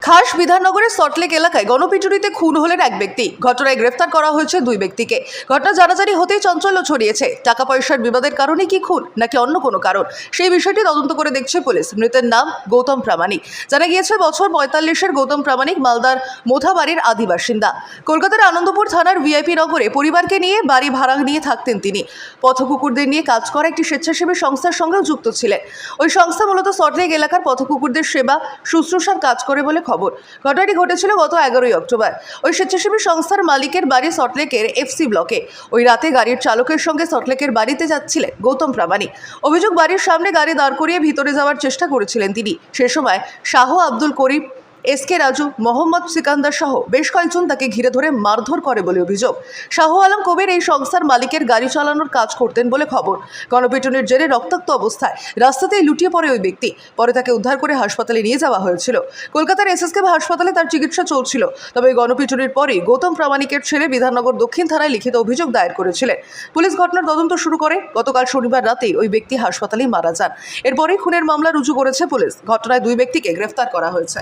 খাস বিধাননগরের সল্টলেক এলাকায় গণপিটুনিতে খুন হলেন এক ব্যক্তি। ঘটনায় গ্রেফতার করা হয়েছে দুই ব্যক্তিকে। ঘটনা জানাজানি হতেই চাঞ্চল্য ছড়িয়েছে। টাকা পয়সার বিবাদের কারণে কি খুন নাকি অন্য কোনো কারণ, সেই বিষয়টি তদন্ত করে দেখছে পুলিশ। মৃতের নাম গৌতম প্রামাণিক। জানা গিয়েছে বছর ৪৫-এর গৌতম প্রামাণিক মালদার মোথাবাড়ির আদি বাসিন্দা। কলকাতার আনন্দপুর থানার ভিআইপি নগরে পরিবারকে নিয়ে বাড়ি ভাড়া নিয়ে থাকতেন তিনি। পথকুকুরদের নিয়ে কাজ করা একটি স্বেচ্ছাসেবী সংস্থার সঙ্গেও যুক্ত ছিলেন। ওই সংস্থা মূলত সল্টলেক এলাকার পথকুকুরদের সেবা শুশ্রূষার কাজ করে বলে খবর। ঘটনাটি ঘটেছিল গত ১১ই অক্টোবর। ওই স্বেচ্ছাসেবী সংস্থার মালিকের বাড়ি সল্টলেকের এফসি ব্লকে। ওই রাতে গাড়ির চালকের সঙ্গে সল্টলেকের বাড়িতে যাচ্ছিলেন গৌতম প্রামাণিক। অভিযোগ, বাড়ির সামনে গাড়ি দাঁড় করিয়ে ভিতরে যাওয়ার চেষ্টা করেছিলেন তিনি। সে সময় শাহ আব্দুল করিম, এসকে রাজু, মোহাম্মদ সিকান্দার সহ বেশ কয়েকজন তাকে ঘিরে ধরে মারধর করে বলে অভিযোগ। শাহ আলম কবির এই সংস্থার মালিকের গাড়ি চালানোর কাজ করতেন বলে খবর। গণপিটুনির জেরে রক্তাক্ত অবস্থায় রাস্তাতেই লুটিয়ে পড়ে ওই ব্যক্তি। পরে তাকে উদ্ধার করে হাসপাতালে নিয়ে যাওয়া হয়েছিল। কলকাতার এসএসকে হাসপাতালে তার চিকিৎসা চলছিল। তবে এই গণপিটুনির পরেই গৌতম প্রামাণিকের ছেলে বিধাননগর দক্ষিণ থানায় লিখিত অভিযোগ দায়ের করেছিলেন। পুলিশ ঘটনার তদন্ত শুরু করে। গতকাল শনিবার রাতেই ওই ব্যক্তি হাসপাতালেই মারা যান। এরপরেই খুনের মামলা রুজু করেছে পুলিশ। ঘটনায় দুই ব্যক্তিকে গ্রেফতার করা হয়েছে।